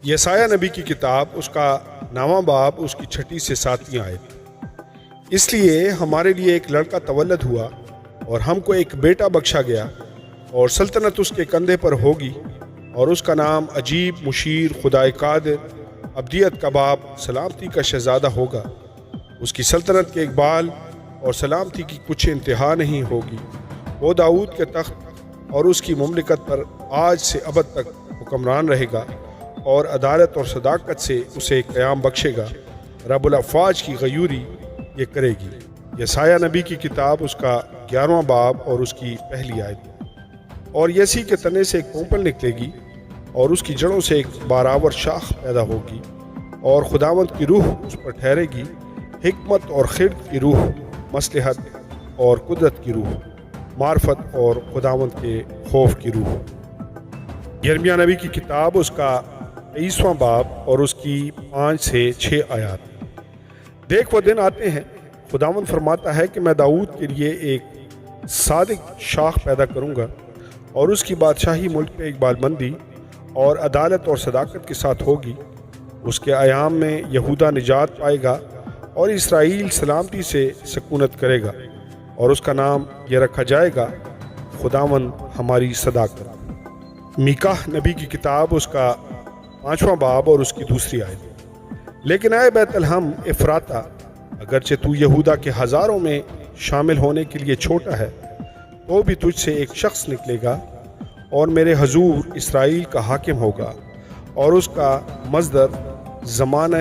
یسایہ نبی کی کتاب اس کا 9واں باب اس کی 6 سے 7 آیت۔ اس لیے ہمارے لیے ایک لڑکا تولد ہوا اور ہم کو ایک بیٹا بخشا گیا، اور سلطنت اس کے کندھے پر ہوگی، اور اس کا نام عجیب، مشیر، خدائے قادر، ابدیت کا باپ، سلامتی کا شہزادہ ہوگا۔ اس کی سلطنت کے اقبال اور سلامتی کی کچھ انتہا نہیں ہوگی۔ وہ داؤد کے تخت اور اس کی مملکت پر آج سے ابد تک حکمران رہے گا، اور عدالت اور صداقت سے اسے قیام بخشے گا۔ رب الافواج کی غیوری یہ کرے گی۔ یسایہ نبی کی کتاب اس کا 11واں باب اور اس کی 1 آیت۔ اور یسی کے تنے سے ایک پوپل نکلے گی، اور اس کی جڑوں سے ایک بارآور شاخ پیدا ہوگی، اور خداوند کی روح اس پر ٹھہرے گی، حکمت اور خرد کی روح، مصلحت اور قدرت کی روح، معرفت اور خداوند کے خوف کی روح۔ یرمیہ نبی کی کتاب اس کا 23واں باب اور اس کی 5 سے 6 آیات۔ دیکھ وہ دن آتے ہیں، خداوند فرماتا ہے کہ میں داؤد کے لیے ایک صادق شاخ پیدا کروں گا، اور اس کی بادشاہی ملک پہ اقبال مندی اور عدالت اور صداقت کے ساتھ ہوگی۔ اس کے ایام میں یہودا نجات پائے گا، اور اسرائیل سلامتی سے سکونت کرے گا، اور اس کا نام یہ رکھا جائے گا، خداوند ہماری صداقت۔ میکاہ نبی کی کتاب اس کا 5واں باب اور اس کی 2 آیت۔ لیکن اے بیت الحم افراطہ، اگرچہ تو یہودا کے ہزاروں میں شامل ہونے کے لیے چھوٹا ہے، تو بھی تجھ سے ایک شخص نکلے گا، اور میرے حضور اسرائیل کا حاکم ہوگا، اور اس کا مصدر زمانہ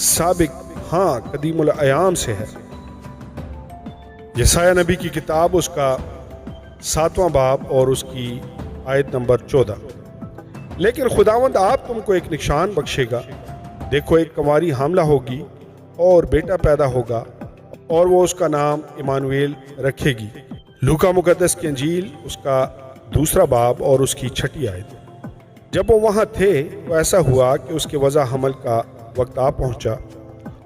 سابق، ہاں قدیم الایام سے ہے۔ یسایہ نبی کی کتاب اس کا 7واں باب اور اس کی آیت نمبر 14۔ لیکن خداوند آپ تم کو ایک نشان بخشے گا، دیکھو ایک کنواری حاملہ ہوگی اور بیٹا پیدا ہوگا، اور وہ اس کا نام ایمانویل رکھے گی۔ لوکا مقدس کی انجیل اس کا 2 باب اور اس کی 6 آیت۔ جب وہ وہاں تھے تو ایسا ہوا کہ اس کے وضع حمل کا وقت آ پہنچا،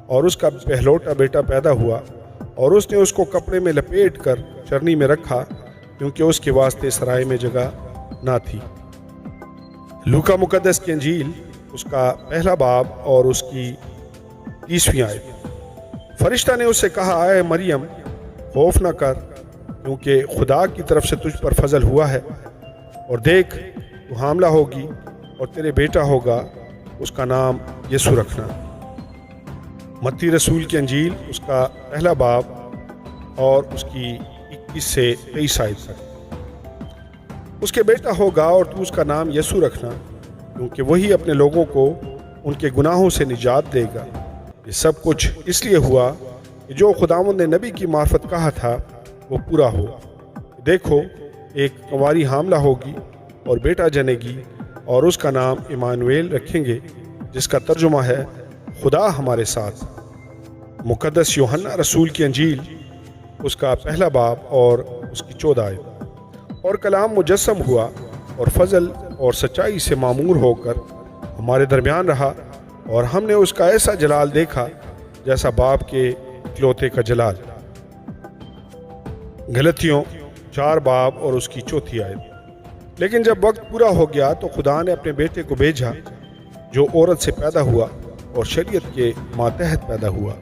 اور اس کا پہلوٹا بیٹا پیدا ہوا، اور اس نے اس کو کپڑے میں لپیٹ کر چرنی میں رکھا، کیونکہ اس کے واسطے سرائے میں جگہ نہ تھی۔ لوکا مقدس کی انجیل اس کا 1 باب اور اس کی 30 آیت۔ فرشتہ نے اس سے کہا، اے مریم خوف نہ کر، کیونکہ خدا کی طرف سے تجھ پر فضل ہوا ہے، اور دیکھ تو حاملہ ہوگی اور تیرے بیٹا ہوگا، اس کا نام یسوع رکھنا۔ متی رسول کی انجیل اس کا 1 باب اور اس کی 21 سے 23 آیت تک۔ اس کے بیٹا ہوگا اور تو اس کا نام یسوع رکھنا، کیونکہ وہی اپنے لوگوں کو ان کے گناہوں سے نجات دے گا۔ یہ سب کچھ اس لیے ہوا کہ جو خداوند نے نبی کی معرفت کہا تھا وہ پورا ہو۔ دیکھو ایک کنواری حاملہ ہوگی اور بیٹا جنے گی، اور اس کا نام ایمانویل رکھیں گے، جس کا ترجمہ ہے خدا ہمارے ساتھ۔ مقدس یوحنا رسول کی انجیل اس کا 1 باب اور اس کی 14 آیت۔ اور کلام مجسم ہوا اور فضل اور سچائی سے معمور ہو کر ہمارے درمیان رہا، اور ہم نے اس کا ایسا جلال دیکھا جیسا باپ کے اکلوتے کا جلال۔ غلطیوں 4 باب اور اس کی 4 آیت۔ لیکن جب وقت پورا ہو گیا تو خدا نے اپنے بیٹے کو بھیجا، جو عورت سے پیدا ہوا اور شریعت کے ماتحت پیدا ہوا،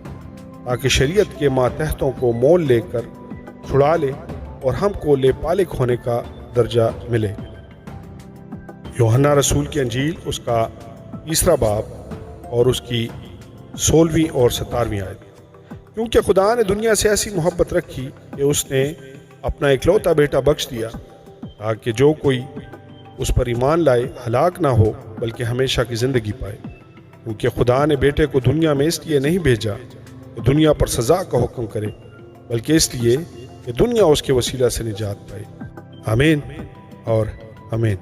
تاکہ شریعت کے ماتحتوں کو مول لے کر چھڑا لے، اور ہم کو لے پالک ہونے کا درجہ ملے۔ یوحنا رسول کی انجیل اس کا 3 باب اور اس کی 16 اور 17 آیت۔ کیونکہ خدا نے دنیا سے ایسی محبت رکھی کہ اس نے اپنا اکلوتا بیٹا بخش دیا، تاکہ جو کوئی اس پر ایمان لائے ہلاک نہ ہو بلکہ ہمیشہ کی زندگی پائے۔ کیونکہ خدا نے بیٹے کو دنیا میں اس لیے نہیں بھیجا کہ دنیا پر سزا کا حکم کرے، بلکہ اس لیے کہ دنیا اس کے وسیلہ سے نجات پائے۔ آمین اور آمین۔